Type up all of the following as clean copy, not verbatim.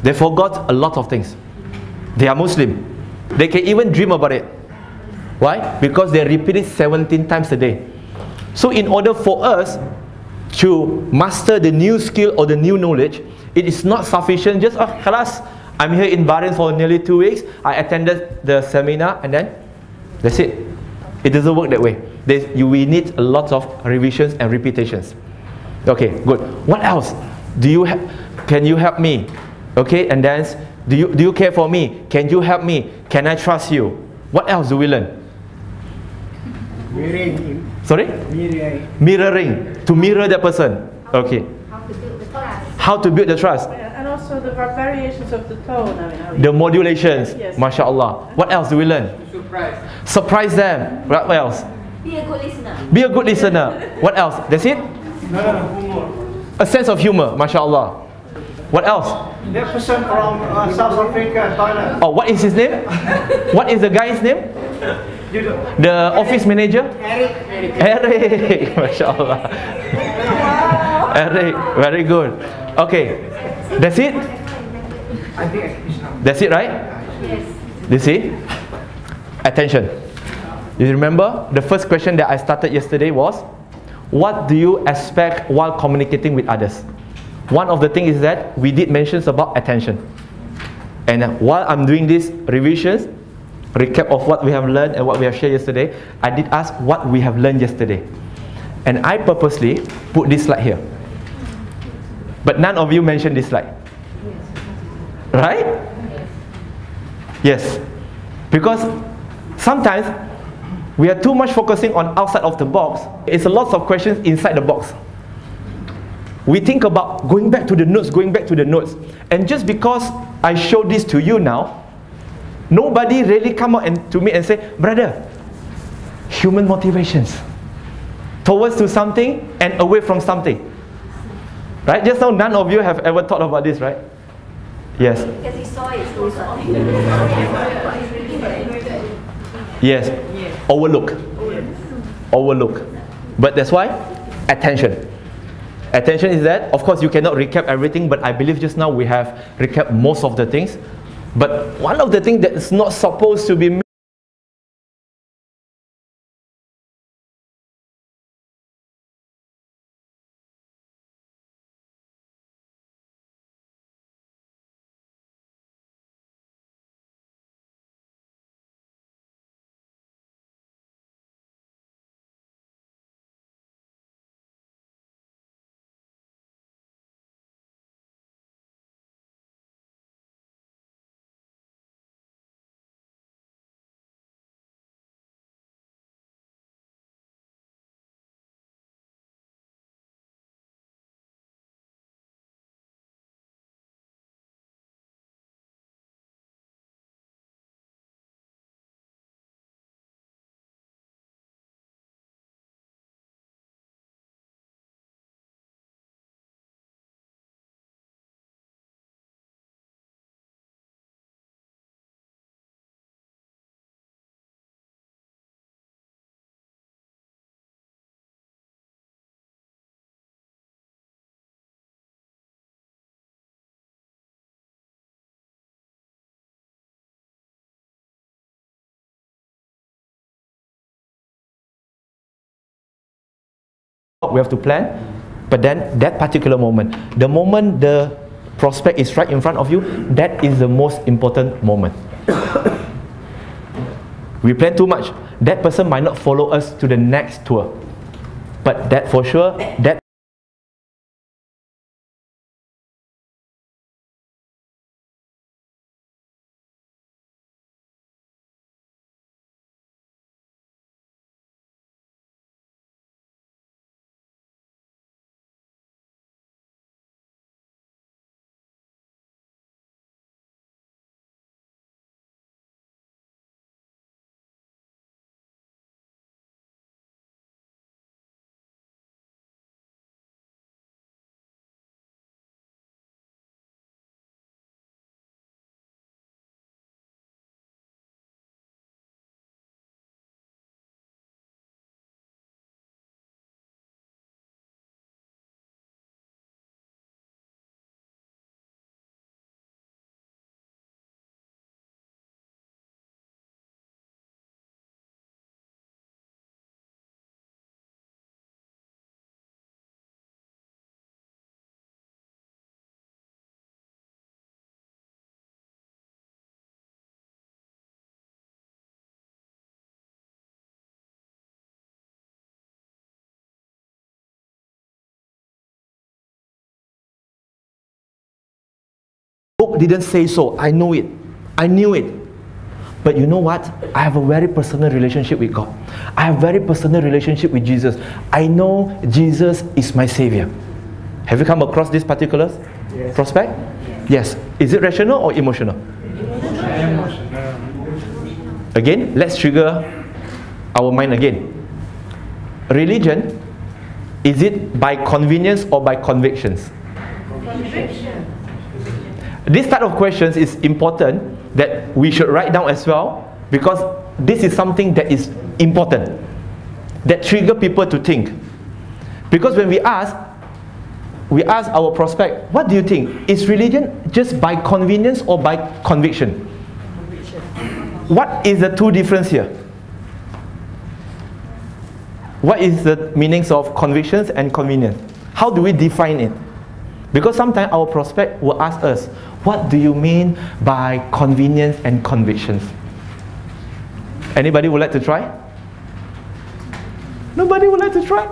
They forgot a lot of things. They are Muslim. They can even dream about it. Why? Because they repeat it 17 times a day. So in order for us to master the new skill or the new knowledge, it is not sufficient just, oh, khalas, I'm here in Bahrain for nearly 2 weeks, I attended the seminar and then that's it. It doesn't work that way. We need a lot of revisions and repetitions. Okay, good. What else? Can you help me? Okay, and then do you care for me? Can you help me? Can I trust you? What else do we learn? Mirroring. Sorry? Mirroring. To mirror that person. Okay. How to build the trust. How to build the trust. And also the variations of the tone. The modulations. Yes. MashaAllah. What else do we learn? Surprise. Surprise them. What else? Be a good listener. Be a good listener. What else? That's it? Humor. A sense of humor. MashaAllah. What else? That person from South Africa, Thailand. Oh, what is his name? What is the guy's name? The office manager? Eric. MashaAllah. Eric. Very good. Okay. That's it? That's it, right? Yes. You see? Attention. You remember the first question that I started yesterday was, what do you expect while communicating with others? One of the things is that we did mention about attention. And while I'm doing these revisions, recap of what we have learned and what we have shared yesterday, I did ask what we have learned yesterday. And I purposely put this slide here. But none of you mentioned this slide. Right? Yes. Because sometimes we are too much focusing on outside of the box. It's a lot of questions inside the box. We think about going back to the notes, And just because I show this to you now, nobody really come out to me and say, brother, human motivations towards to something and away from something. Right? Just now, none of you have ever thought about this, right? Yes. Because he saw it. Yes. Overlook. But that's why attention. Attention is that, of course, you cannot recap everything, but I believe just now we have recapped most of the things. But one of the things that is not supposed to be we have to plan, but then that particular moment, the moment the prospect is right in front of you, that is the most important moment. We plan too much, that person might not follow us to the next tour, but that for sure, that book didn't say so. I know it. I knew it. But you know what? I have a very personal relationship with God. I have a very personal relationship with Jesus. I know Jesus is my Savior. Have you come across this particular prospect? Yes. Is it rational or emotional? Again, let's trigger our mind again. Religion, is it by convenience or by convictions? Conviction. This type of questions is important that we should write down as well, because this is something that is important, that trigger people to think. Because when we ask our prospect, what do you think? Is religion just by convenience or by conviction? What is the two difference here? What is the meanings of convictions and convenience? How do we define it? Because sometimes our prospect will ask us, what do you mean by convenience and convictions? Anybody would like to try? Nobody would like to try?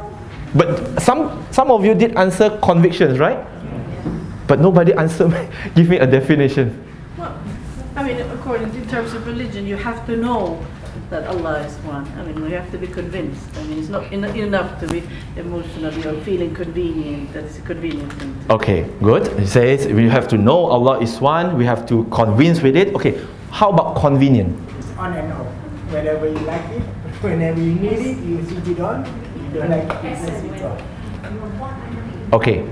But some of you did answer convictions, right? But nobody answered me. Give me a definition. Well, I mean, according to in terms of religion, you have to know that Allah is one. I mean, we have to be convinced. I mean, it's not enough to be emotionally or feeling convenient. That it's a convenient thing. Okay, good. It says we have to know Allah is one. We have to convince with it. Okay, how about convenient? It's on and off. Whenever you like it, whenever you need it, you switch it on. You don't like it, you switch it off. Okay,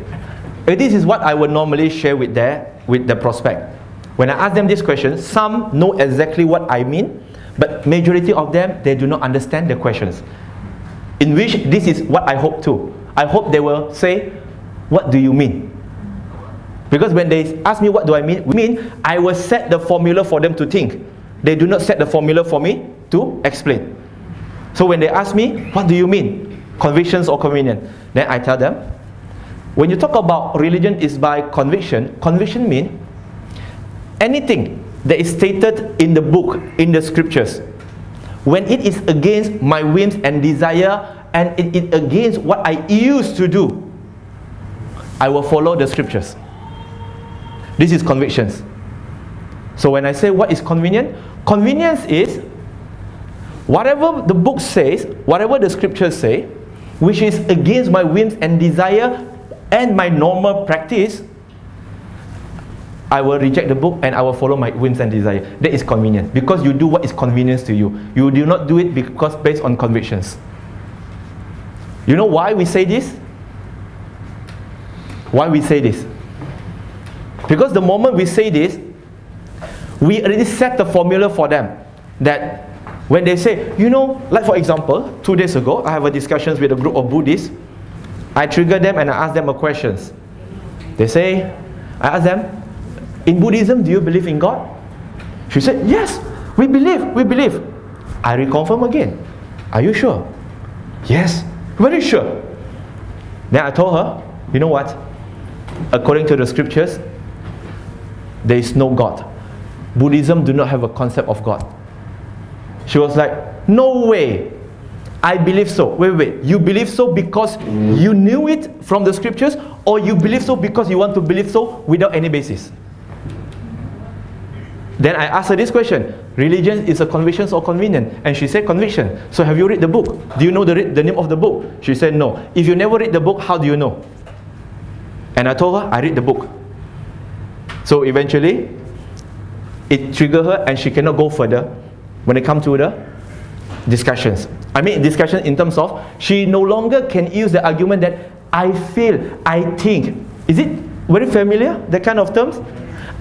this is what I would normally share with the prospect. When I ask them this question, some know exactly what I mean, but majority of them, they do not understand the questions. In which this is what I hope too. I hope they will say, what do you mean? Because when they ask me what do I mean, I will set the formula for them to think. They do not set the formula for me to explain. So when they ask me, what do you mean? Convictions or convenience? Then I tell them, when you talk about religion is by conviction, conviction means anything that is stated in the book, in the scriptures, when it is against my whims and desire, and it is against what I used to do, I will follow the scriptures. This is convictions. So when I say what is convenient, convenience is whatever the book says, whatever the scriptures say, which is against my whims and desire and my normal practice, I will reject the book and I will follow my whims and desire. That is convenient, because you do what is convenience to you. You do not do it because based on convictions. You know why we say this? Why we say this? Because the moment we say this, we already set the formula for them. That when they say, you know, like for example, 2 days ago, I have a discussion with a group of Buddhists. I trigger them and I ask them a question. They say, I ask them, in Buddhism, do you believe in God? She said, yes, we believe. I reconfirm again. Are you sure? Yes, very sure. Then I told her, you know what? According to the scriptures, there is no God. Buddhism do not have a concept of God. She was like, no way. I believe so. Wait. You believe so because you knew it from the scriptures, or you believe so because you want to believe so without any basis? Then I asked her this question, religion is a conviction or convenient? And she said conviction. So have you read the book? Do you know the name of the book? She said no. If you never read the book, how do you know? And I told her, I read the book. So eventually, it triggered her and she cannot go further when it comes to the discussions. I mean discussion in terms of, she no longer can use the argument that I feel, I think. Is it very familiar, that kind of terms?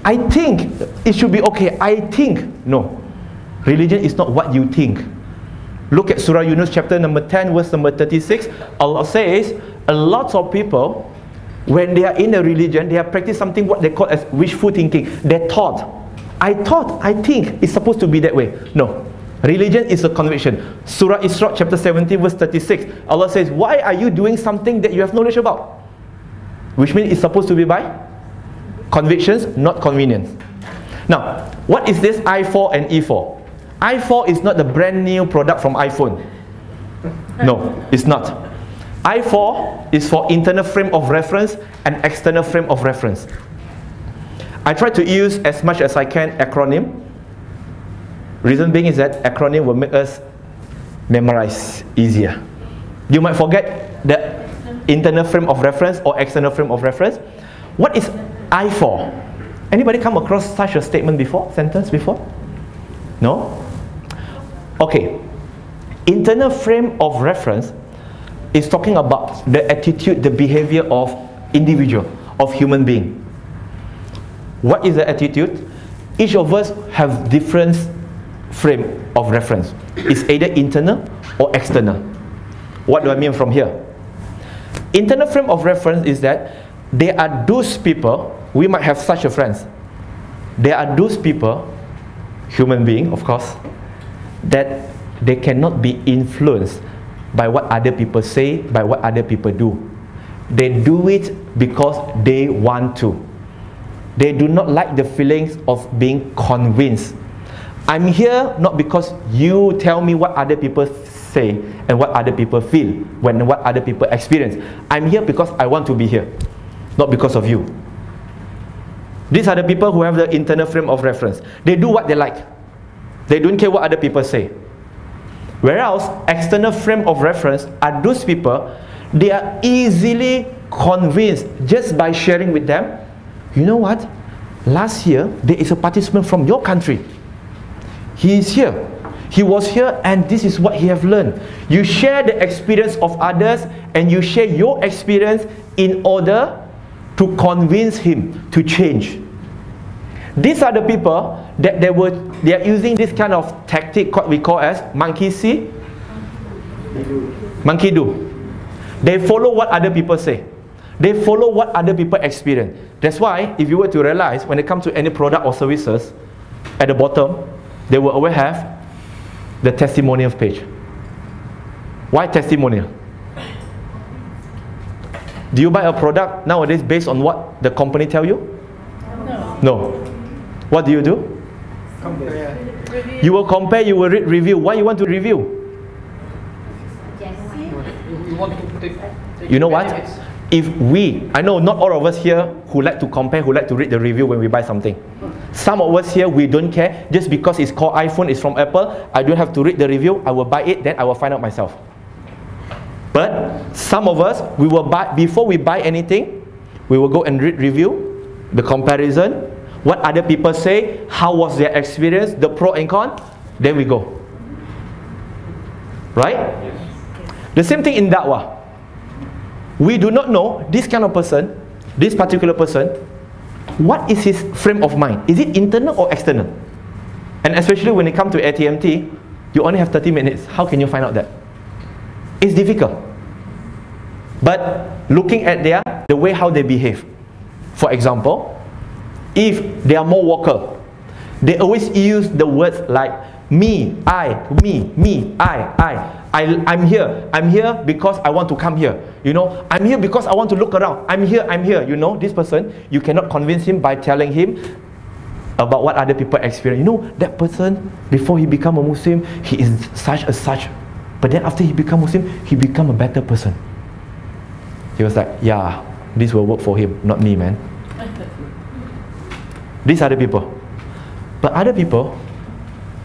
I think it should be okay. I think. No. Religion is not what you think. Look at Surah Yunus chapter number 10 verse number 36. Allah says, a lot of people, when they are in a religion, they have practiced something what they call as wishful thinking. They thought, I think it's supposed to be that way. No. Religion is a conviction. Surah Isra chapter 17 verse 36. Allah says, why are you doing something that you have knowledge about? Which means it's supposed to be by convictions, not convenience. Now, what is this i4 and E4? i4 is not the brand new product from iPhone. No, it's not. i4 is for internal frame of reference and external frame of reference. I try to use as much as I can acronym. Reason being is that acronym will make us memorize easier. You might forget the internal frame of reference or external frame of reference. What is I for? Anybody come across such a statement before? Sentence before? No? Okay. Internal frame of reference is talking about the attitude, the behavior of individual, of human being. What is the attitude? Each of us have different frame of reference. It's either internal or external. What do I mean from here? Internal frame of reference is that there are those people, we might have such a friends. There are those people, human being of course, that they cannot be influenced by what other people say, by what other people do. They do it because they want to. They do not like the feelings of being convinced. I'm here not because you tell me what other people say and what other people feel, when what other people experience. I'm here because I want to be here, not because of you. These are the people who have the internal frame of reference. They do what they like. They don't care what other people say. Whereas external frame of reference are those people, they are easily convinced just by sharing with them. You know what? Last year there is a participant from your country. He is here. He was here and this is what he have learned. You share the experience of others and you share your experience in order to convince him to change. These are the people that they are using this kind of tactic what we call as monkey see, monkey do. They follow what other people say. They follow what other people experience. That's why if you were to realize when it comes to any product or services, at the bottom they will always have the testimonial page. Why testimonial? Do you buy a product nowadays based on what the company tell you? No. No. What do? Compare. You will compare, you will read review. Why you want to review? You want to take You know what? benefits. If we, I know not all of us here who like to compare, who like to read the review when we buy something. Some of us here, we don't care. Just because it's called iPhone, it's from Apple, I don't have to read the review. I will buy it, then I will find out myself. But some of us, we will buy, before we buy anything, we will go and read review, the comparison, what other people say, how was their experience, the pro and con, then we go. Right? The same thing in da'wah. We do not know this kind of person, this particular person, what is his frame of mind? Is it internal or external? And especially when it comes to ATMT, you only have 30 minutes. How can you find out that? It's difficult. But looking at the way how they behave. For example, if they are more vocal, they always use the words like me, I, me, I'm here because I want to come here. You know, I'm here because I want to look around. I'm here. You know, this person, you cannot convince him by telling him about what other people experience. You know, that person, before he become a Muslim, he is such. But then after he become Muslim, he become a better person. He was like, yeah, this will work for him, not me, man. These are the people. But other people,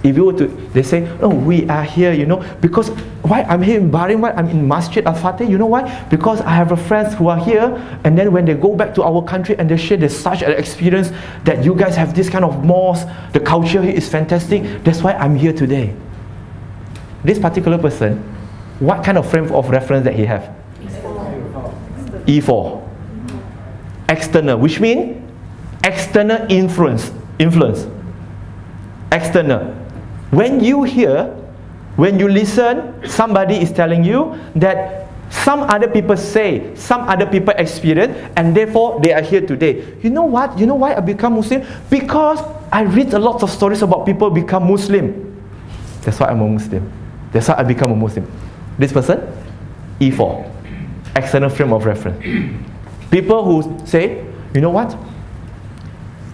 if you were to, they say, oh, we are here, you know, because why I'm here in Bahrain, why I'm in Masjid Al-Fatih, you know why? Because I have friends who are here, and then when they go back to our country and they share there's such an experience that you guys have this kind of mosque, the culture here is fantastic, that's why I'm here today. This particular person, what kind of frame of reference that he have? E4. External, which means external influence. External. When you hear, when you listen, somebody is telling you that some other people say, some other people experience, and therefore they are here today. You know what? You know why I become Muslim? Because I read a lot of stories about people become Muslim. That's why I'm a Muslim. That's why I become a Muslim. This person, E4. External frame of reference. People who say, you know what?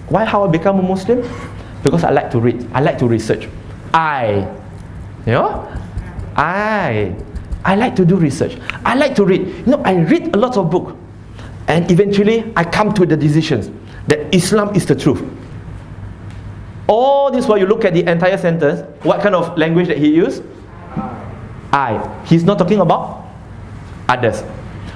Why how I become a Muslim? Because I like to read. I like to research. I like to do research. I like to read. You know, I read a lot of books. And eventually, I come to the decisions. that Islam is the truth. All this while you look at the entire sentence, what kind of language that he used? I. He's not talking about others.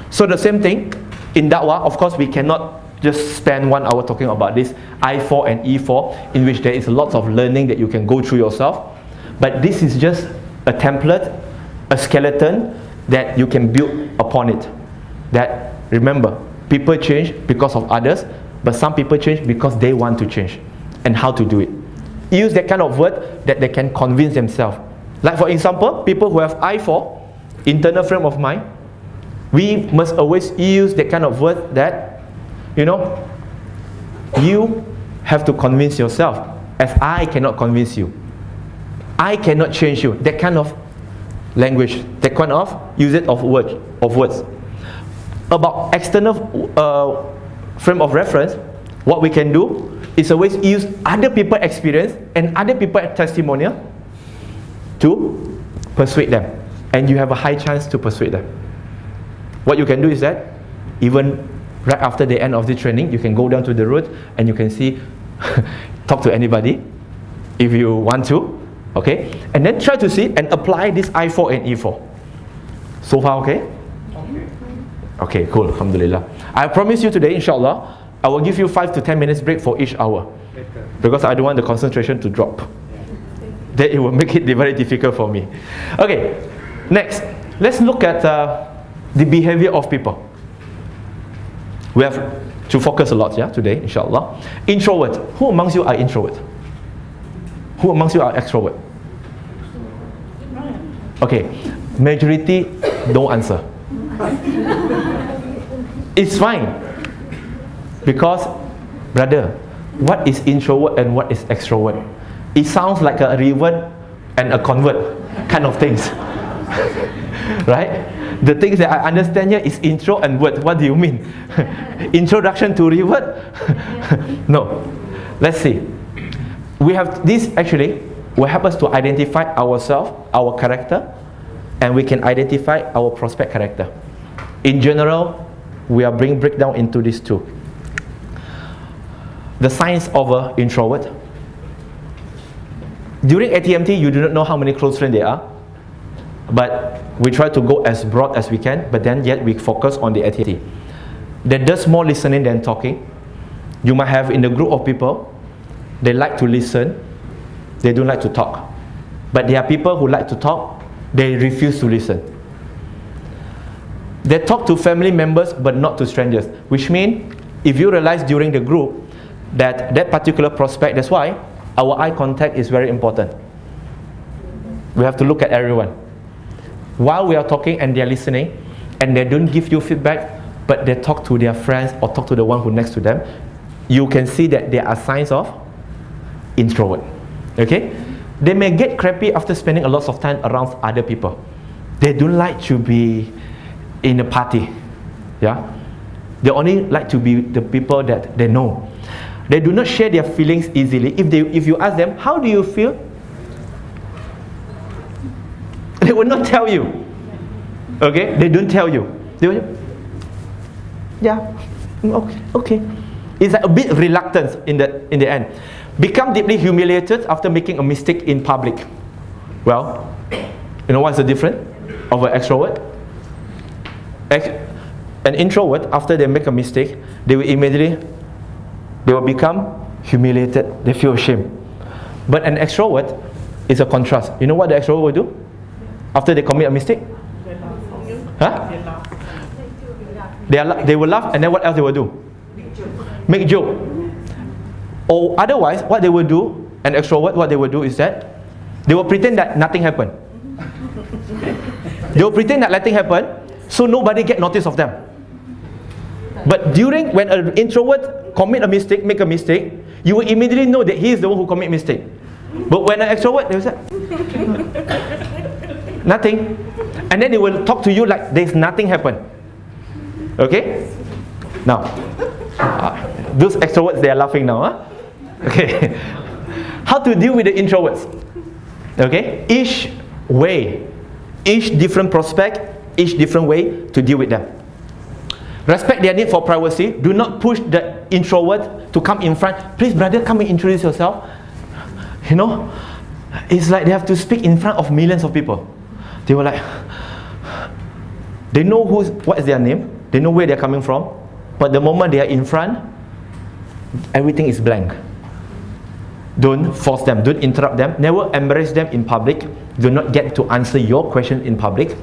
So the same thing in da'wah, of course we cannot just spend 1 hour talking about this I4 and E4, in which there is lots of learning that you can go through yourself. But this is just a template, a skeleton that you can build upon it. That, remember, people change because of others, but some people change because they want to change. And how to do it. Use that kind of word that they can convince themselves. Like for example, people who have I4, internal frame of mind, we must always use that kind of word that, you know, you have to convince yourself, as I cannot convince you. I cannot change you. That kind of language, that kind of usage of words. About external frame of reference, what we can do is always use other people's experience and other people's testimonial to persuade them. And you have a high chance to persuade them. What you can do is that, even right after the end of the training, you can go down to the road and you can see, talk to anybody if you want to, okay? And then try to see and apply this I4 and E4. So far, okay? Okay, cool, alhamdulillah. I promise you today, inshallah, I will give you 5 to 10 minutes break for each hour. Because I don't want the concentration to drop. Then it will make it very difficult for me. Okay, next, let's look at the behavior of people. We have to focus a lot, yeah, today, inshallah. Introvert. Who amongst you are introvert? Who amongst you are extrovert? Okay, majority don't answer. It's fine. Because, brother, what is introvert and what is extrovert? It sounds like a revert and a convert kind of things. Right? The things that I understand here is intro and word. What do you mean? Introduction to revert? No. Let's see. We have this actually will help us to identify ourselves, our character, and we can identify our prospect character. In general, we are bringing breakdown into these two. The signs of an introvert. During ATMT, you do not know how many close friends there are, but we try to go as broad as we can, but then yet we focus on the ATMT. That does more listening than talking. You might have in the group of people, they like to listen, they don't like to talk. But there are people who like to talk, they refuse to listen. They talk to family members but not to strangers, which means if you realize during the group that that particular prospect, that's why our eye contact is very important. We have to look at everyone. While we are talking and they are listening, and they don't give you feedback, but they talk to their friends or talk to the one who next to them, you can see that there are signs of introvert. Okay? They may get crappy after spending a lot of time around other people. They don't like to be in a party. Yeah? They only like to be the people that they know. They do not share their feelings easily. If you ask them, how do you feel? They will not tell you. Okay? They don't tell you. They will, yeah, okay. It's like a bit reluctance in the end. Become deeply humiliated after making a mistake in public. Well, you know what's the difference of an extrovert? An introvert, after they make a mistake, they will become humiliated. They feel ashamed. But an extrovert is a contrast. You know what the extrovert will do after they commit a mistake? Huh? They will laugh, and then what else they will do? Make joke. Or otherwise, what they will do, an extrovert, what they will do is that they will pretend that nothing happened. They will pretend that nothing happened, so nobody get notice of them. But when an introvert make a mistake, you will immediately know that he is the one who commit mistake. But when an extrovert, they will say, nothing. And then they will talk to you like there's nothing happened. Okay? Now, those extroverts, they are laughing now. Huh? Okay. How to deal with the introverts? Okay? Each different prospect, each different way to deal with them. Respect their need for privacy. Do not push the introvert to come in front. Please, brother, come and introduce yourself. You know, it's like they have to speak in front of millions of people. They were like, they know what is their name, they know where they're coming from, but the moment they are in front, everything is blank. Don't force them, don't interrupt them, never embarrass them in public. Do not get to answer your question in public.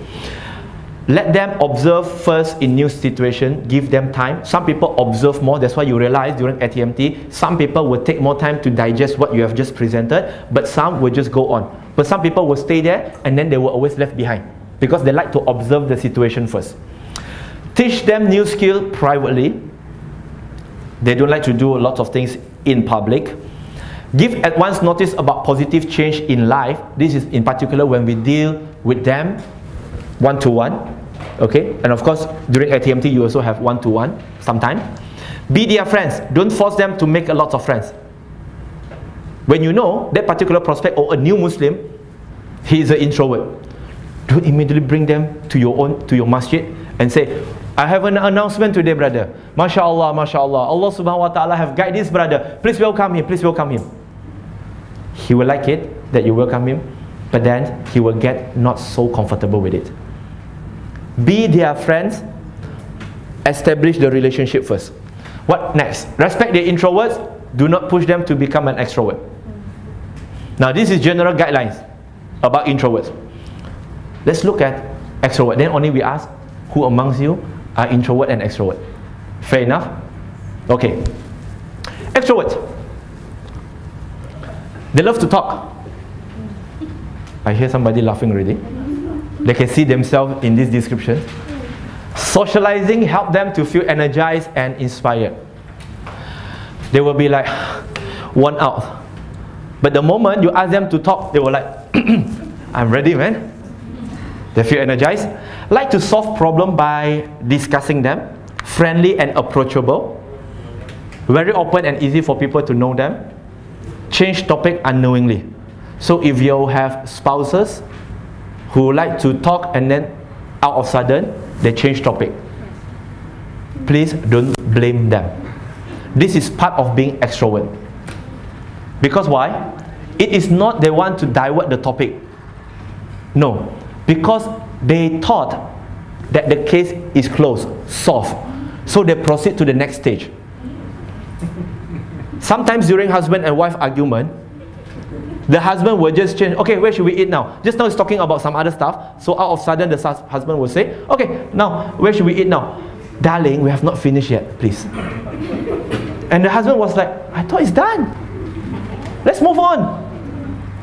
Let them observe first in new situation, give them time. Some people observe more, that's why you realize during ATMT, some people will take more time to digest what you have just presented, but some will just go on. But some people will stay there and then they will always left behind because they like to observe the situation first. Teach them new skill privately. They don't like to do a lot of things in public. Give at once notice about positive change in life. This is in particular when we deal with them one-to-one. Okay, and of course during ATMT you also have one-to-one sometimes. Be their friends. Don't force them to make a lot of friends. When you know that particular prospect or a new Muslim, he is an introvert, don't immediately bring them to your masjid and say, I have an announcement today, brother. MashaAllah, MashaAllah. Allah subhanahu wa ta'ala have guided this brother. Please welcome him, please welcome him. He will like it that you welcome him, but then he will get not so comfortable with it. Be their friends. Establish the relationship first. What next? Respect the introverts. Do not push them to become an extrovert. Now this is general guidelines about introverts. Let's look at extrovert. Then only we ask, who amongst you are introvert and extrovert? Fair enough? Okay. Extrovert. They love to talk. I hear somebody laughing already. They can see themselves in this description. Socializing help them to feel energized and inspired. They will be like worn out. But the moment you ask them to talk, they will like, I'm ready, man. They feel energized. Like to solve problem by discussing them. Friendly and approachable. Very open and easy for people to know them. Change topic unknowingly. So if you have spouses who like to talk and then out of sudden they change topic, please don't blame them. This is part of being extrovert. Because why? It is not they want to divert the topic. No. Because they thought that the case is closed, solved. So they proceed to the next stage. Sometimes during husband and wife argument, the husband will just change, okay, where should we eat now? Just now he's talking about some other stuff. So out of sudden the husband will say, okay, now where should we eat now? Darling, we have not finished yet, please. And the husband was like, I thought it's done. Let's move on.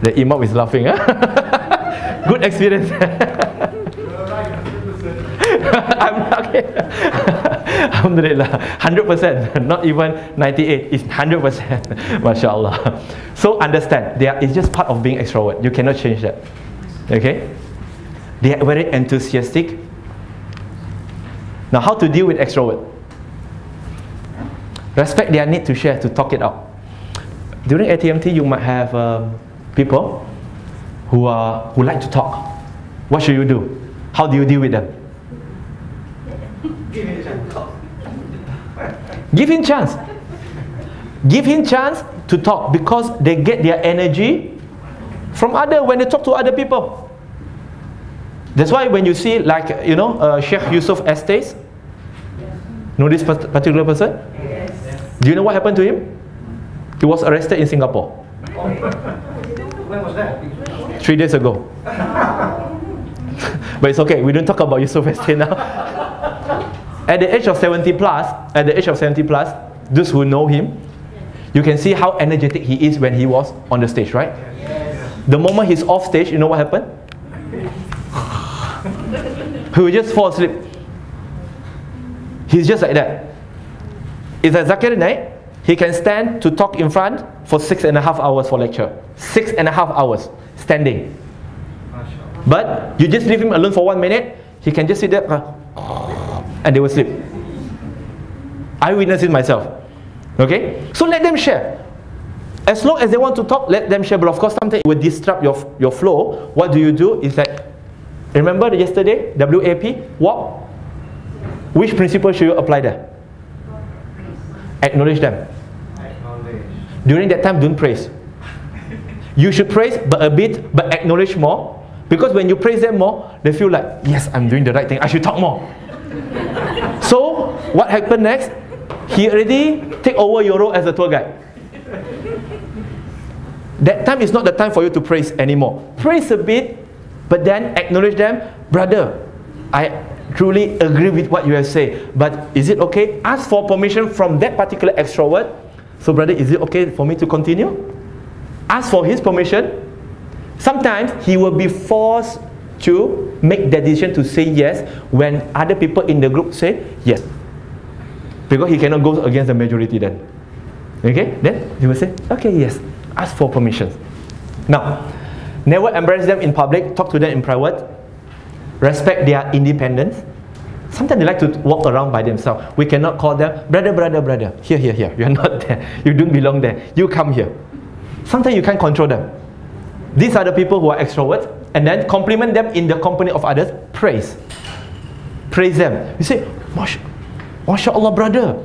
The imam is laughing. Huh? Good experience. I'm okay. Alhamdulillah, 100%, not even 98, it's 100%. MashaAllah. So understand, it's just part of being extrovert. You cannot change that. Okay? They are very enthusiastic. Now, how to deal with extrovert? Respect their need to share, to talk it out. During ATMT, you might have people who like to talk. What should you do? How do you deal with them? Give him chance. Give him chance to talk because they get their energy from when they talk to other people. That's why when you see like, you know, Sheikh Yusuf Estes, know this particular person? Yes. Do you know what happened to him? He was arrested in Singapore. When was that? 3 days ago. But it's okay, we don't talk about Yusuf Estes now. At the age of 70 plus, those who know him, you can see how energetic he is when he was on the stage, right? Yes. The moment he's off stage, you know what happened? He will just fall asleep. He's just like that. It's a Zakir night. He can stand to talk in front for 6.5 hours for lecture. 6.5 hours standing. But you just leave him alone for 1 minute, he can just sit there and they will sleep. I witnessed it myself. Okay? So let them share. As long as they want to talk, let them share. But of course, sometimes it will disrupt your flow. What do you do? Is that, remember yesterday, WAP, walk? Which principle should you apply there? Acknowledge them. Acknowledge. During that time, don't praise. You should praise, but a bit, but acknowledge more. Because when you praise them more, they feel like, yes, I'm doing the right thing. I should talk more. So, what happened next? He already take over your role as a tour guide. That time is not the time for you to praise anymore. Praise a bit, but then acknowledge them. Brother, I truly agree with what you have said, but is it okay? Ask for permission from that particular extrovert. So brother, is it okay for me to continue? Ask for his permission. Sometimes he will be forced to make the decision to say yes when other people in the group say yes, because he cannot go against the majority then. Okay, then he will say, okay, yes. Ask for permission. Now, never embarrass them in public. Talk to them in private. Respect their independence. Sometimes they like to walk around by themselves. We cannot call them, brother, brother, brother. Here, here, here. You are not there. You don't belong there. You come here. Sometimes you can't control them. These are the people who are extroverts. And then compliment them in the company of others. Praise. Praise them. You say, MashaAllah, brother.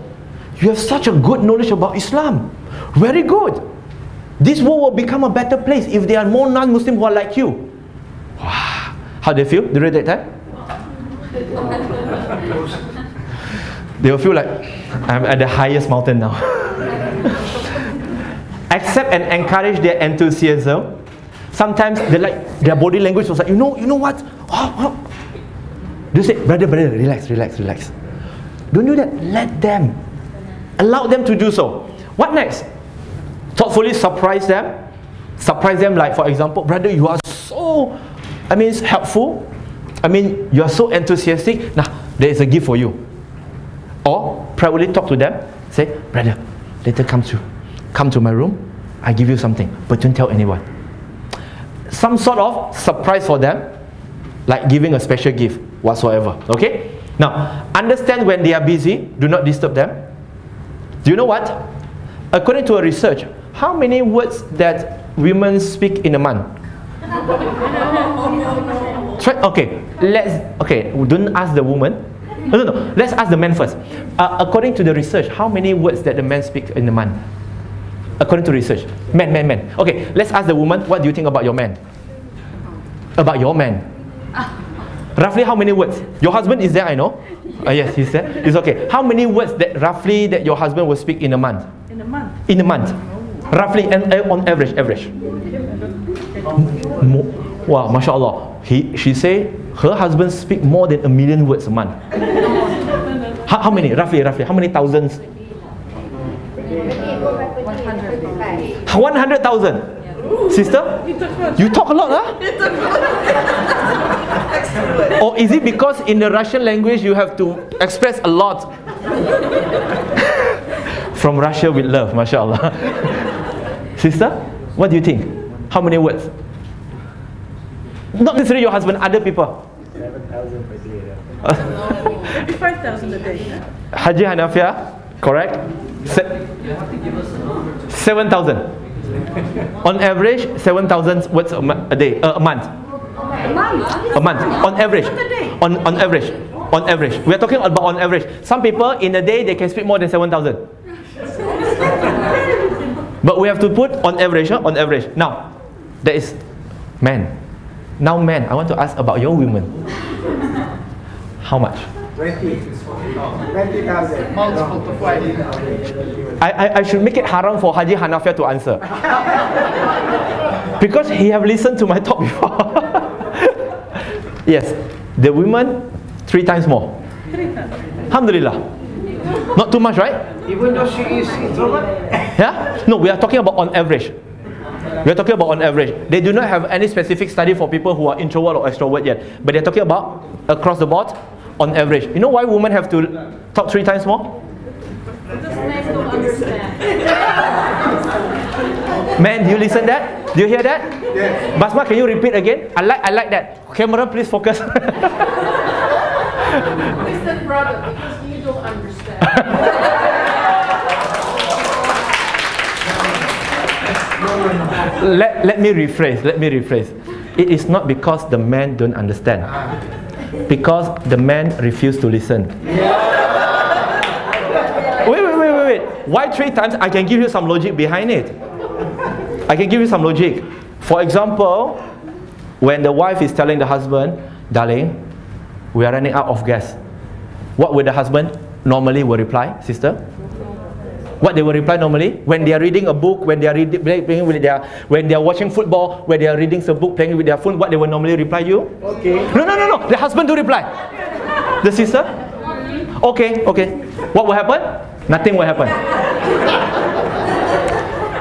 You have such a good knowledge about Islam. Very good. This world will become a better place if there are more non-Muslims who are like you. Wow. How do they feel during that time? They will feel like, I'm at the highest mountain now. Accept and encourage their enthusiasm. Sometimes they like, their body language was like, you know what? They say, brother, relax, relax, relax. Don't do that. Let them. Allow them to do so. What next? Thoughtfully surprise them. Surprise them, like for example, brother, you are so, helpful. You are so enthusiastic. Now, there is a gift for you. Or proudly talk to them. Say, brother, later come to my room. I give you something, but don't tell anyone. Some sort of surprise for them, like giving a special gift whatsoever. Okay? Now, understand when they are busy. Do not disturb them. Do you know what? According to a research, how many words that women speak in a month? Don't ask the woman. No. Let's ask the man first. According to the research, how many words that the man speaks in a month? According to research, men. Okay, let's ask the woman. What do you think about your man? About your man? Roughly how many words? Your husband is there, I know. Yes, he's there. It's okay. How many words that roughly that your husband will speak in a month? In a month. In a month, roughly, and on average. Wow, mashallah. She say her husband speak more than 1 million words a month. How many? Roughly. How many thousands? 100,000. Sister, you talk a lot, huh? Or is it because in the Russian language you have to express a lot? From Russia with love, mashallah. Sister, what do you think? How many words? Not necessarily your husband, other people. 7,000 per day. 5,000 a day. Haji Hanafia, correct? 7,000. On average, 7,000 words a day, a month. A month. On average. On average. We are talking about on average. Some people in a day they can speak more than 7,000. But we have to put on average. On average. Now, there is men. Now, men, I want to ask about your women. How much? 20,000. Multiple to 5. I should make it haram for Haji Hanafia to answer. Because he have listened to my talk before. Yes, the women 3 times more. 3 times. Alhamdulillah. Not too much, right? Even though she is introvert? Yeah? No, we are talking about on average. We are talking about on average. They do not have any specific study for people who are introvert or extrovert yet. But they are talking about across the board, on average. You know why women have to talk 3 times more? Because men don't understand. Man, do you listen that? Do you hear that? Yes. Basma, can you repeat again? I like that. Camera, please focus. Listen, brother, because you don't understand. Let me rephrase. It is not because the men don't understand. Because the men refuse to listen. Wait. wait. Why 3 times? I can give you some logic behind it. I can give you some logic. For example, when the wife is telling the husband, darling, we are running out of gas. What would the husband normally will reply, sister? What they will reply normally? When they are reading a book, when they are when they are watching football, when they are reading a book, playing with their phone, what they will normally reply you? Okay. No. The husband do reply. The sister? Okay. What will happen? Nothing will happen.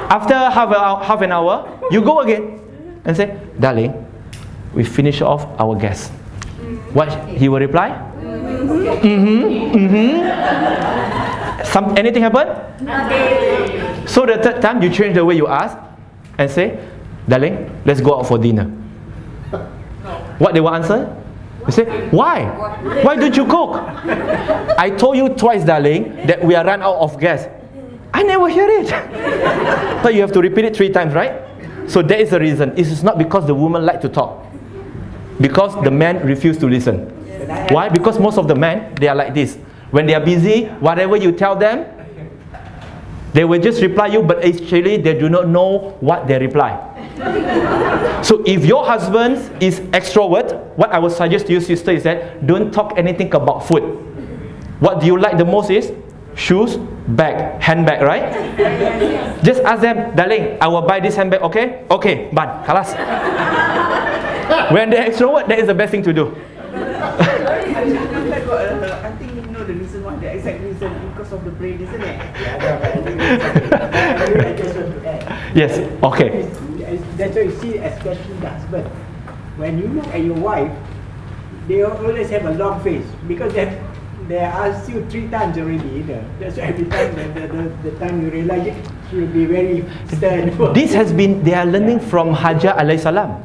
After half an hour, you go again and say, darling, we finish off our gas. What he will reply? Anything happen? So the third time you change the way you ask and say, darling, let's go out for dinner. What they will answer? You say, why? Why don't you cook? I told you twice, darling, that we are run out of gas. I never hear it. So you have to repeat it 3 times, right? So that is the reason. It is not because the woman like to talk. Because the man refuse to listen. Why? Because most of the men, they are like this. When they are busy, whatever you tell them, they will just reply you, but actually they do not know what they reply. So if your husband is extrovert, what I would suggest to you, sister, is that don't talk anything about food. What do you like the most is shoes, bag, handbag, right? Just ask them, darling, I will buy this handbag, okay? Okay, but kalas. When they're extrovert, that is the best thing to do. I think you know the reason why, the exact reason, because of the brain, isn't it? Yes, okay. That's why you see, especially the husband. When you look at your wife, they always have a long face because they asked you 3 times already. You know? That's why every time the time you realize it, she will be very stern. This has been, they are learning from Hajar alayhi salam.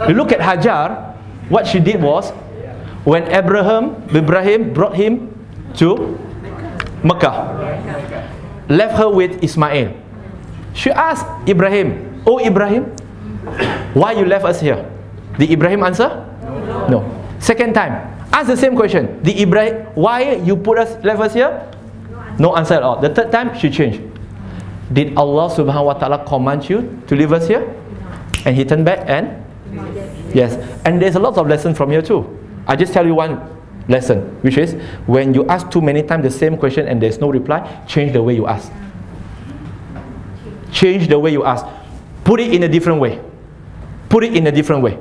You look at Hajar, what she did was, when Ibrahim brought him to Mecca, left her with Ismail. She asked Ibrahim, oh Ibrahim, why you left us here? Did Ibrahim answer? No. Second time, ask the same question. Did Ibrahim, why you left us here? No answer at all. The third time, she changed. Did Allah subhanahu wa ta'ala command you to leave us here? And he turned back and? Yes. And there's a lot of lessons from here too. I just tell you one lesson, which is when you ask too many times the same question and there's no reply, change the way you ask. Change the way you ask. Put it in a different way. Put it in a different way.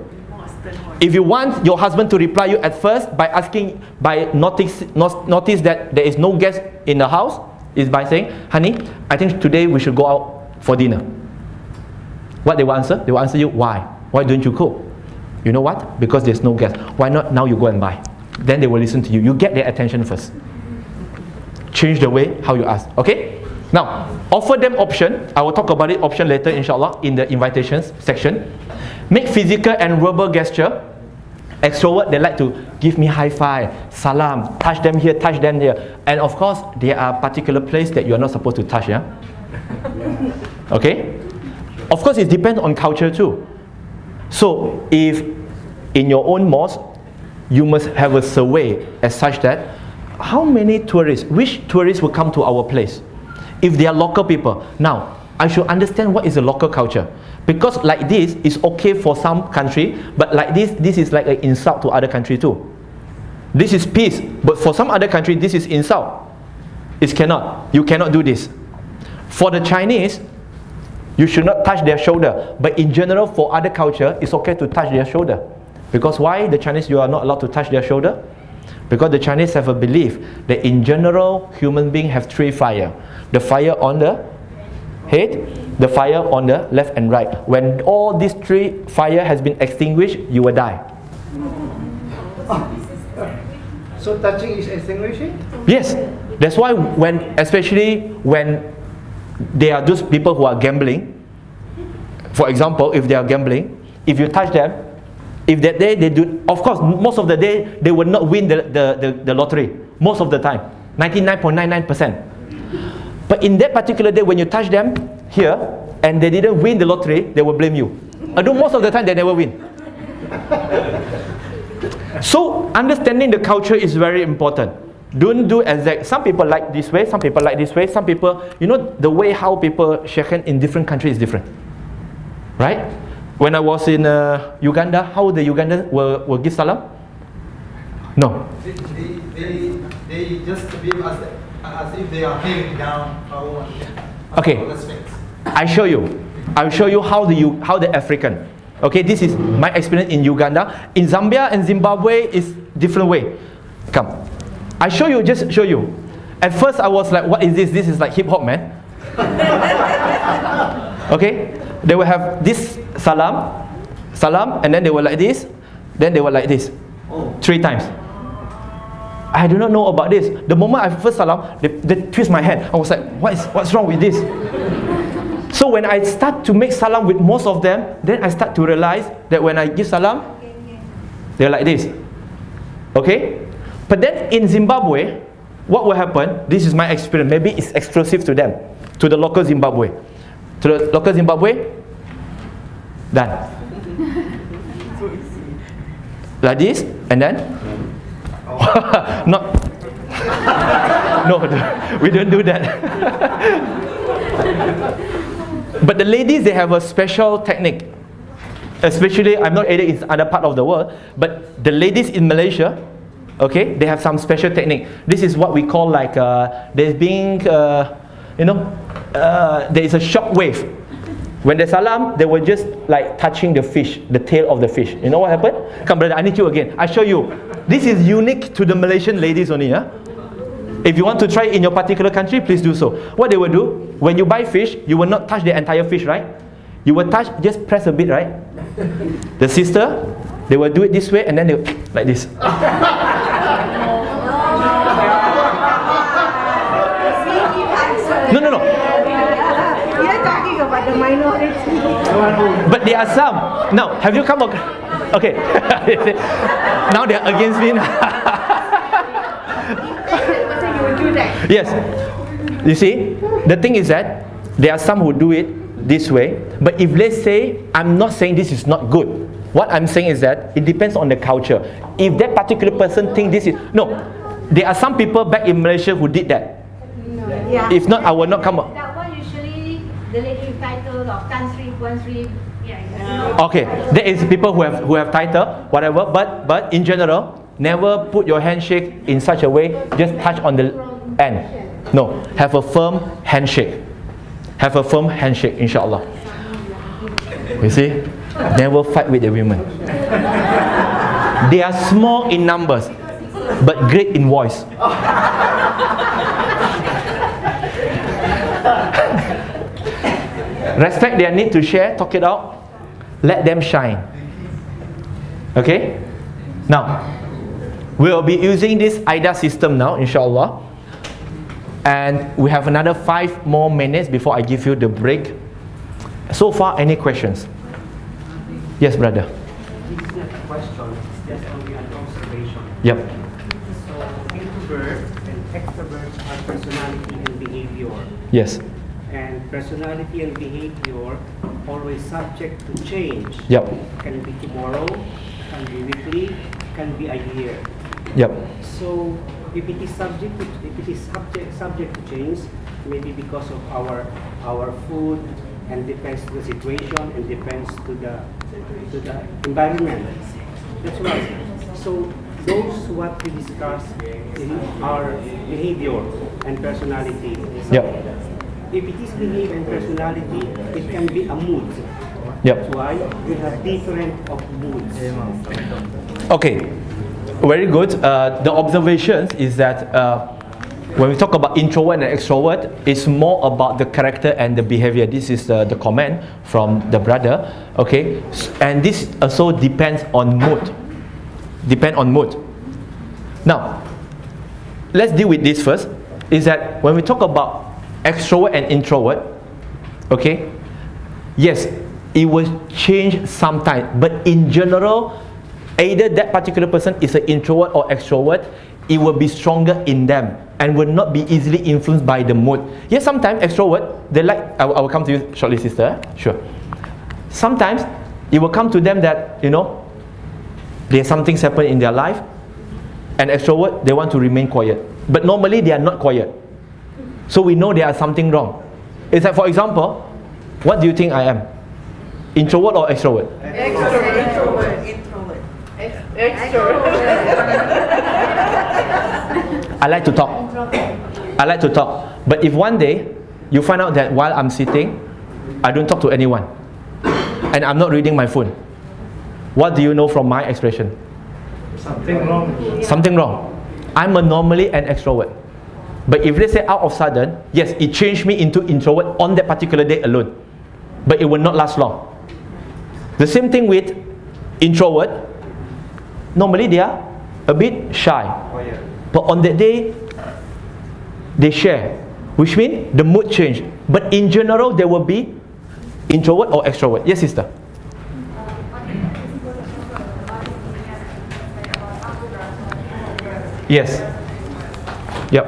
If you want your husband to reply you at first by asking, by notice that there is no guest in the house, is by saying, honey, I think today we should go out for dinner. What they will answer? They will answer you, why? Why don't you cook? You know what? Because there's no guest. Why not now you go and buy? Then they will listen to you. You get their attention first. Change the way how you ask. Okay? Now, offer them option. I will talk about it option later, inshallah, in the invitations section. Make physical and verbal gesture. Extrovert, they like to give me high five, salam, touch them here, touch them here. And of course, there are particular places that you are not supposed to touch, yeah? Okay? Of course, it depends on culture too. So, if in your own mosque, you must have a survey as such that how many tourists, which tourists will come to our place? If they are local people. Now, I should understand what is the local culture. Because like this is okay for some country, but like this is like an insult to other country too. This is peace, but for some other country, this is insult. It cannot. You cannot do this. For the Chinese, you should not touch their shoulder. But in general, for other culture, it's okay to touch their shoulder. Because why the Chinese, you are not allowed to touch their shoulder? Because the Chinese have a belief that in general, human beings have 3 fire. The fire on the head, the fire on the left and right. When all these 3 fire has been extinguished, you will die. So touching is extinguishing? Yes. That's why especially when there are those people who are gambling, for example, if they are gambling, if you touch them, if that day they do, of course, most of the day they will not win the lottery. Most of the time, 99.99%. But in that particular day, when you touch them here and they didn't win the lottery, they will blame you. Although most of the time they never win. So understanding the culture is very important. Don't do exact. Some people like this way, some people like this way, some people, you know, the way how people shake hand in different countries is different. Right? When I was in Uganda, how the Ugandans will give salam? No. They just give us as if they are kneeling down. Okay. I show you. I'll show you how the African. Okay, this is my experience in Uganda. In Zambia and Zimbabwe is different way. Come. I show you, just show you. At first I was like, what is this? This is like hip hop, man. Okay? They will have this salam, and then they were like this, then they were like this. 3 times. I do not know about this. The moment I first salam, they twist my hand. I was like, what's wrong with this? So when I start to make salam with most of them, then I start to realize that when I give salam, they're like this. Okay? But then in Zimbabwe, what will happen? This is my experience. Maybe it's exclusive to them, to the local Zimbabwe. To the local Zimbabwe, done. Like this, and then not. No, we don't do that. But the ladies, they have a special technique. Especially, I'm not aided in other part of the world, but the ladies in Malaysia, okay, they have some special technique. This is what we call like there's being, you know, there is a shock wave. When they salam, they were just like touching the fish, the tail of the fish. You know what happened? Come, brother, I need you again. I show you. This is unique to the Malaysian ladies only. Yeah? If you want to try in your particular country, please do so. What they will do, when you buy fish, you will not touch the entire fish, right? You will touch, just press a bit, right? The sister, they will do it this way, and then they will, like this. No. You're talking about the minority. But there are some. Now, have you come across? Okay. Now they are against me. Yes. You see, the thing is that there are some who do it this way. But if let's say, I'm not saying this is not good. What I'm saying is that it depends on the culture. If that particular person thinks this is... No. There are some people back in Malaysia who did that. Yeah. If not, I will not come up. That one usually the lady title of country, country. Okay, there is people who have title, whatever. But in general, never put your handshake in such a way. Just touch on the end. No, have a firm handshake. Have a firm handshake, inshallah. You see, never fight with the women. They are small in numbers, but great in voice. Respect their need to share, talk it out, let them shine. Okay? Now, we'll be using this IDA system now, inshallah. And we have another 5 more minutes before I give you the break. So far, any questions? Yes, brother. This is not a question, it's just only an observation. Yep. So, introverts and extroverts are personality and behavior. Yes. And personality and behavior always subject to change. Yep. Can be tomorrow, can be weekly, can be a year. Yep. So if it is subject to change, maybe because of our food, and depends to the situation, and depends to the environment. That's right. So those what we discuss in our behavior and personality. Yep. If it is behavior and personality, it can be a mood. Yep. That's why we have different of moods. Okay. Very good. The observations is that when we talk about introvert and extrovert, it's more about the character and the behavior. This is the comment from the brother. Okay, and this also depends on mood. Depend on mood. Now, let's deal with this first. Is that when we talk about extrovert and introvert, okay, yes, it will change sometimes, but in general, either that particular person is an introvert or extrovert, it will be stronger in them and will not be easily influenced by the mood. Yes, sometimes extrovert, they like, I will come to you shortly, sister. Sure. Sometimes it will come to them that, you know, there's something happen in their life, and extrovert, they want to remain quiet. but normally they are not quiet. So we know there is something wrong. It's like, for example, what do you think I am? Introvert or extrovert? I like to talk. I like to talk. But if one day you find out that while I'm sitting, I don't talk to anyone, and I'm not reading my phone, what do you know from my expression? Something wrong. Something wrong. I'm normally an extrovert. But if let's say out of sudden, yes, it changed me into introvert on that particular day alone. But it will not last long. The same thing with introvert. Normally they are a bit shy. But on that day, they share. Which means the mood change. But in general, there will be introvert or extrovert. Yes, sister? Yes. Yep.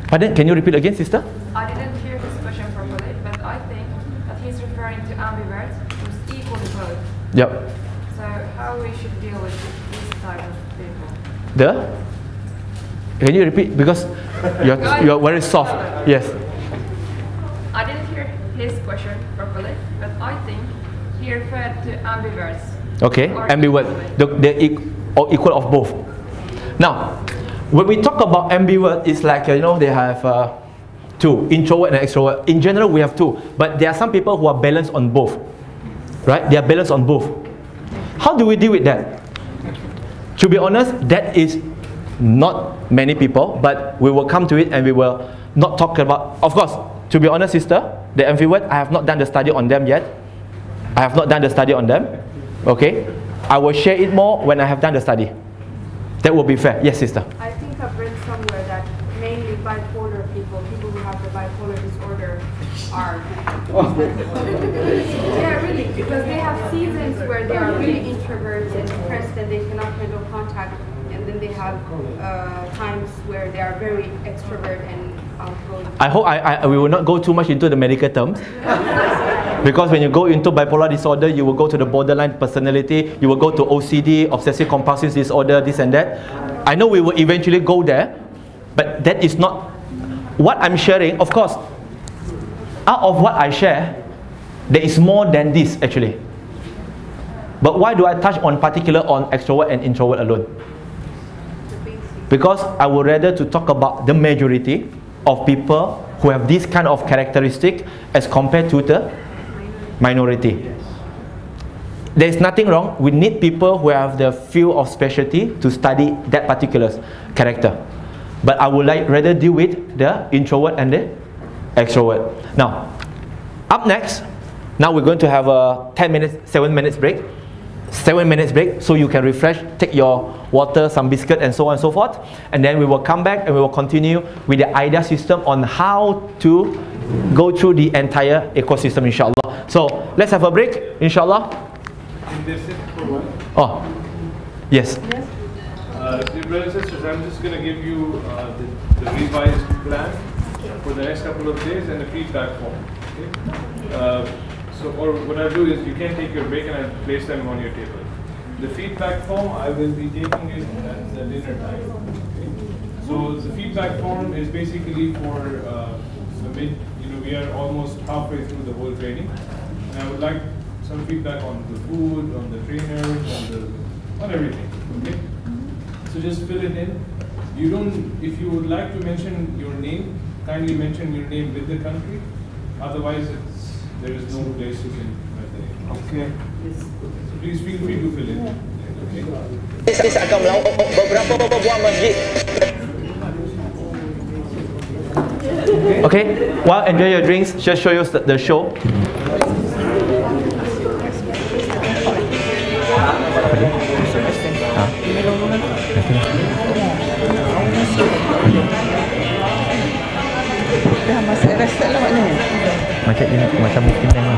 Pardon? Can you repeat again, sister? I didn't hear his question properly, but I think that he's referring to ambiverts who's equal to both. Yep. So how we should deal with this type of people? Can you repeat? Because you're very soft. Yes. I didn't hear his question properly, but I think he referred to ambiverts. Okay, ambivert. The equal of both. Now, when we talk about ambivert, it's like, you know, they have two, introvert and extrovert. In general, we have two. But there are some people who are balanced on both. Right? They are balanced on both. How do we deal with that? To be honest, that is not many people, but we will come to it and we will not talk about. Of course, to be honest, sister, the ambivert, I have not done the study on them yet. I have not done the study on them. Okay? I will share it more when I have done the study. That will be fair. Yes, sister. I think I've read somewhere that mainly bipolar people who have the bipolar disorder are. Yeah, really, because they have seasons where they are really introverts and depressed and they cannot handle contact, and then they have times where they are very extrovert and outgoing. I hope we will not go too much into the medical terms. Because when you go into bipolar disorder, you will go to the borderline personality, you will go to OCD, obsessive compulsive disorder, this and that. I know we will eventually go there, but that is not what I'm sharing. Of course, out of what I share, there is more than this actually. But why do I touch on particular on extrovert and introvert alone? Because I would rather to talk about the majority of people who have this kind of characteristic as compared to the minority. There is nothing wrong. We need people who have the field of specialty to study that particular character. But I would rather deal with the introvert and the extrovert. Now, up next, now we're going to have a 7 minutes break. 7 minutes break, so you can refresh, take your water, some biscuit, and so on and so forth. And then we will come back and we will continue with the idea system on how to go through the entire ecosystem, inshallah. So let's have a break, inshallah. Oh, yes. Dear brothers and sisters, I'm just going to give you the revised plan for the next couple of days and a feedback form. Okay? Or what I'll do is you can take your break and I'll place them on your table. The feedback form, I will be taking it at the dinner time. Okay? So the feedback form is basically for we are almost halfway through the whole training, and I would like some feedback on the food, on the trainers, on everything. Okay? So just fill it in. You don't, if you would like to mention your name, kindly mention your name with the country. Otherwise, there is no place you can write the name. Okay. So please feel free to fill in. Okay. Saya akan melakukan beberapa buah masjid. Okay, while enjoy your drinks, just show you the show. Macam Muslim lah.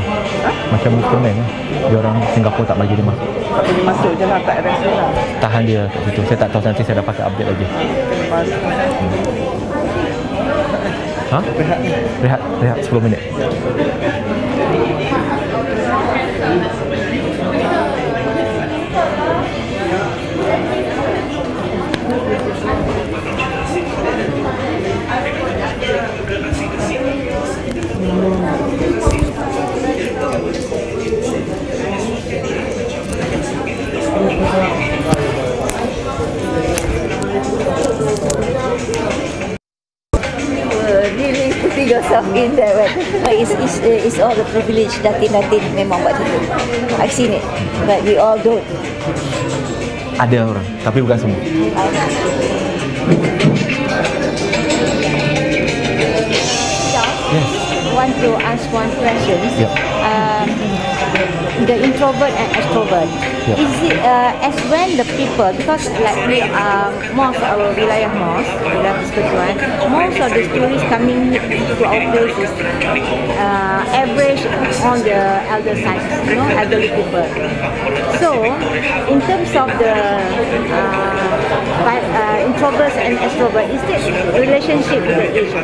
Macam Muslim lah. Dia orang Singapura tak bagi dia masuk. Tak boleh masuk je lah, tak rest lah. Tahan dia kat situ. Saya tak tahu nanti saya dapat update lagi. Ha? Rehat 10 minit. feel yourself in there. But it's all the privilege. Datin memang buat itu. I've seen it, but we all don't. Ada orang, tapi bukan semua. Yes. Want to ask one question. Yep. The introvert and extrovert. Yep. Is it as when the people, because like we are most our wilayah persekutuan, most of the tourists coming to our place is average on the elder side, elderly people. So in terms of the introverts and extroverts, is there relationship with the age?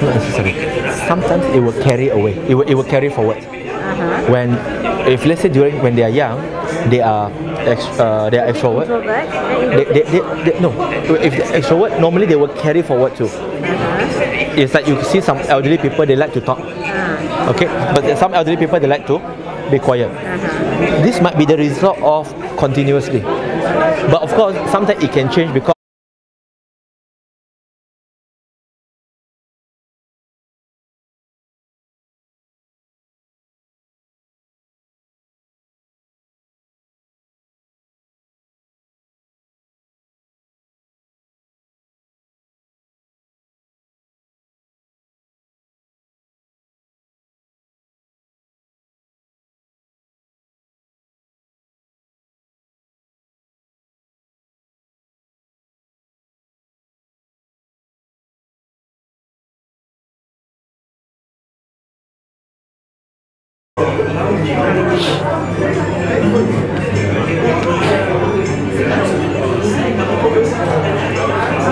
Not necessarily. Sometimes it will carry away. It will carry forward. When, if let's say when they are young, they are extrovert. No, if they're extrovert, normally they will carry forward too. It's like you see some elderly people, they like to talk. Okay, but some elderly people, they like to be quiet. This might be the result of continuously. But of course, sometimes it can change because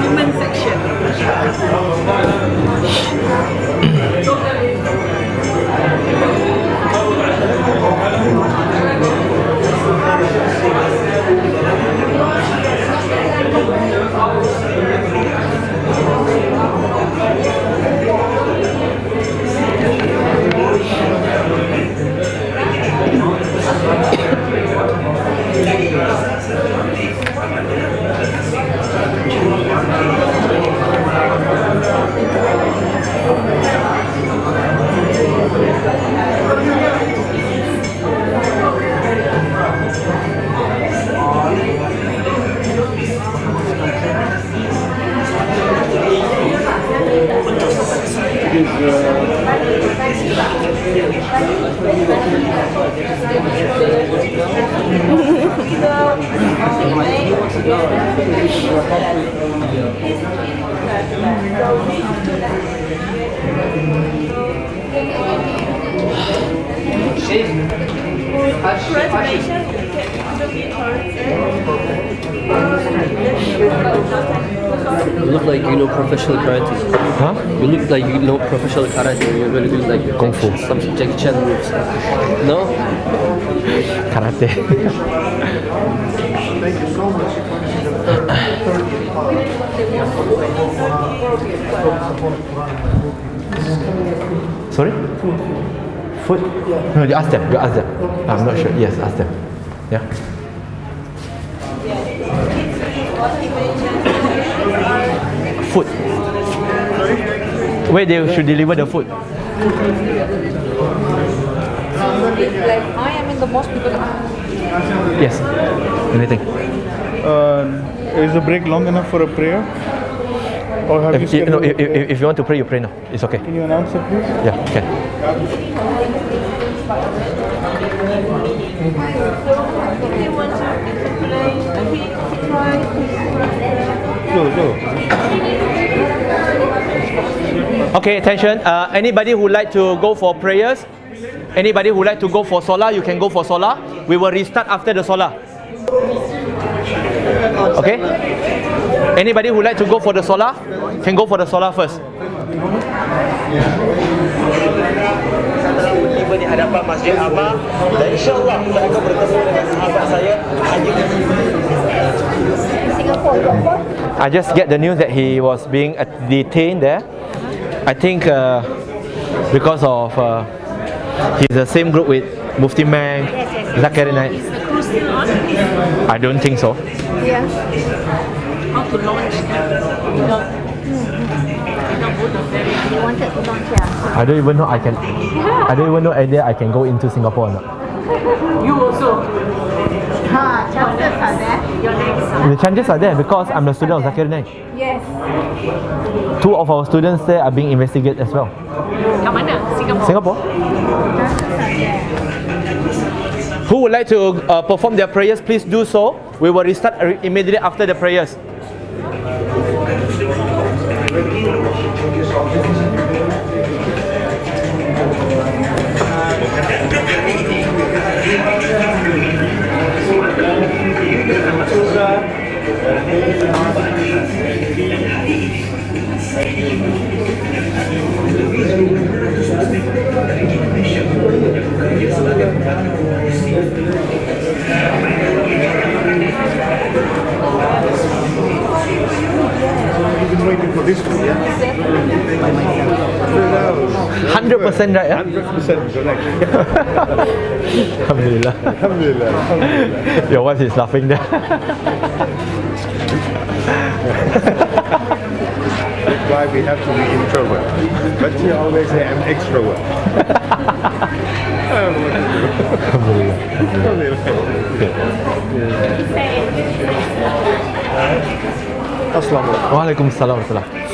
women section. You look like you know professional karate. Huh? You look like you know professional karate. You're really good like Kung Fu. Some Jackie Chan moves. No? Karate. Thank you so much. Sorry? Food? No, you ask them. You ask them. I'm not sure. Yes, ask them. Yeah. Food. Where they should deliver the food? Like I am in the mosque because Yes. Anything. Is the break long enough for a prayer? Or have If you want to pray, you pray now. It's okay. Can you announce it, please? Yeah, can. Okay, attention. Anybody who like to go for prayers? Anybody who like to go for solar, you can go for solar. We will restart after the solar. Okay? Anybody who like to go for the solar, can go for the solar first. Tiba di hadapan Masjid Amma dan insyaAllah kita akan bertemu dengan sahabat saya Haji. I just get the news that he was being detained there. I think because of he's the same group with Mufti Mang, Zakari Naik. Is the crew still on? I don't think so. Yeah. How to launch them? You wanted to launch here. I don't even know I can. I don't even know idea I can go into Singapore or not. You also. Chances are there. Your next. The chances are there because I'm a student of Zakir Naik. Yes. 2 of our students there are being investigated as well. Kat mana? Singapore. Singapore. Who would like to perform their prayers? Please do so. We will restart immediately after the prayers. You've been waiting for this one, yeah? 100% right, yeah? 100% correct. Alhamdulillah. Alhamdulillah. Alhamdulillah. Your wife is laughing there. That's why we have to be introvert. But you always say I'm extrovert. Alhamdulillah. Assalamualaikum. Waalaikumsalam.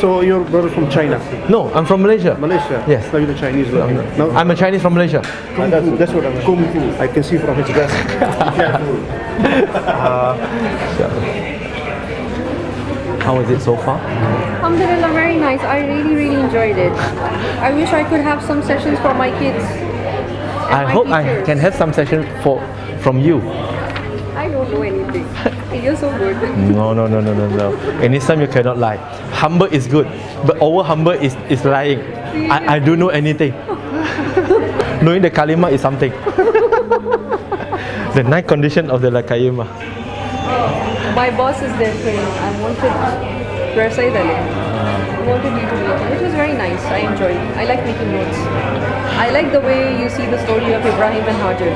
So you're brother from China? No, I'm from Malaysia. Malaysia? Yes. No, you're the Chinese one. No? I'm a Chinese from Malaysia. That's what I'm Kung Fu. I can see from his dress. Be careful. How was it so far? Alhamdulillah, very nice. I really enjoyed it. I wish I could have some sessions for my kids. I hope I can have some session from you. I don't know anything. You're so good. No. In Islam you cannot lie. Humble is good, but over humble is lying. I don't know anything. Knowing the kalimah is something. The 9 condition of the kalimah. My boss is there saying I wanted Versai Dale. I wanted you to meet him. It was very nice. I enjoyed. I like making notes. I like the way you see the story of Ibrahim and Hajar.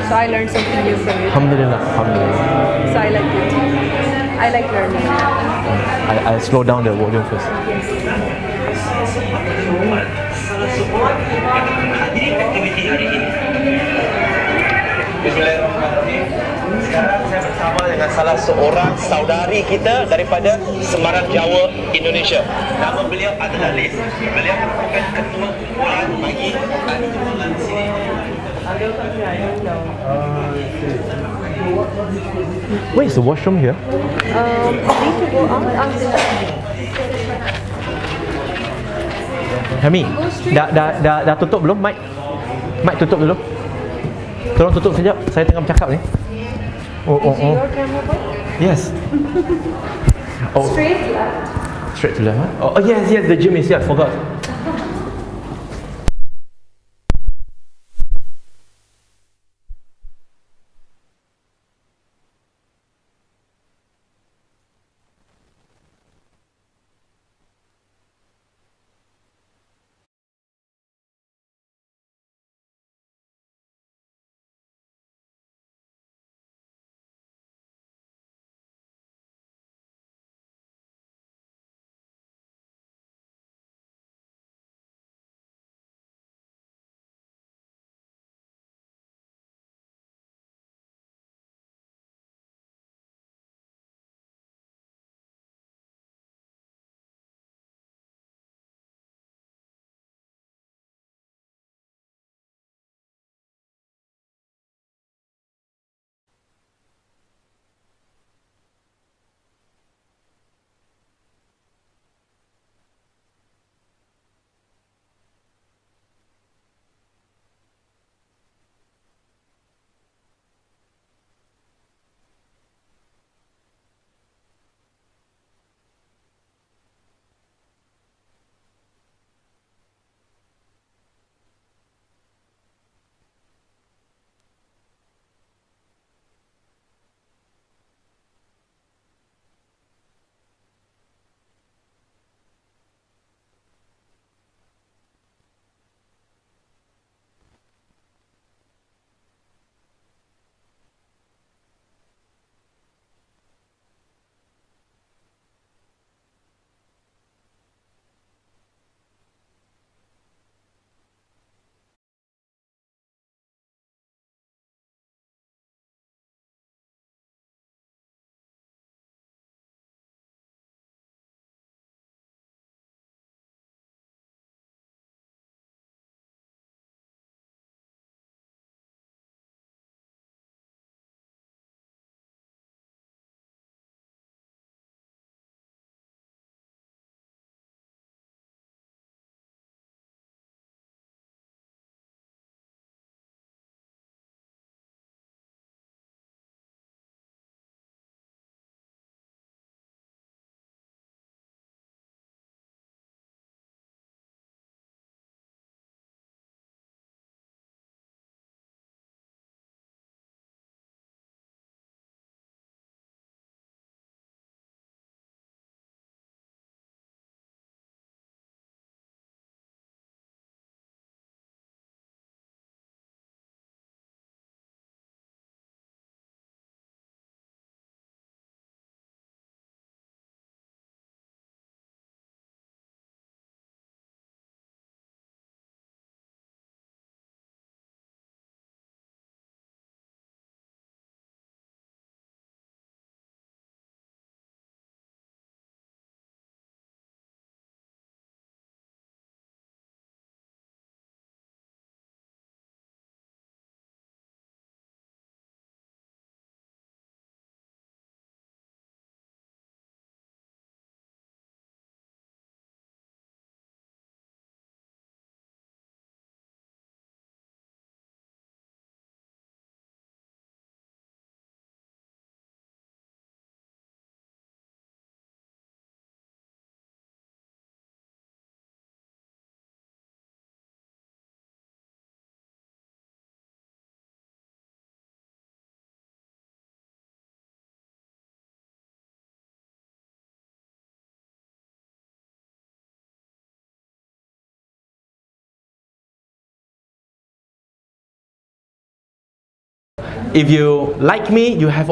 So I learned something new from you. Alhamdulillah. So I like it. I like learning. I slow down the volume first. Bismillahirrahmanirrahim. Sekarang saya bersama dengan salah seorang saudari kita daripada Semarang, Jawa, Indonesia. Nama beliau adalah Liz. Beliau merupakan ketua kumpulan bagi kumpulan di sini. Where is the washroom here? Need to go out. Hami, dah tutup belum mic? Mic tutup dulu. Tolong tutup sekejap. Saya tengah bercakap ni. Oh. Your camera boy? Yes. Oh. Straight left. Straight to left. Huh? Oh yes, the gym is here. I forgot. If you like me, you have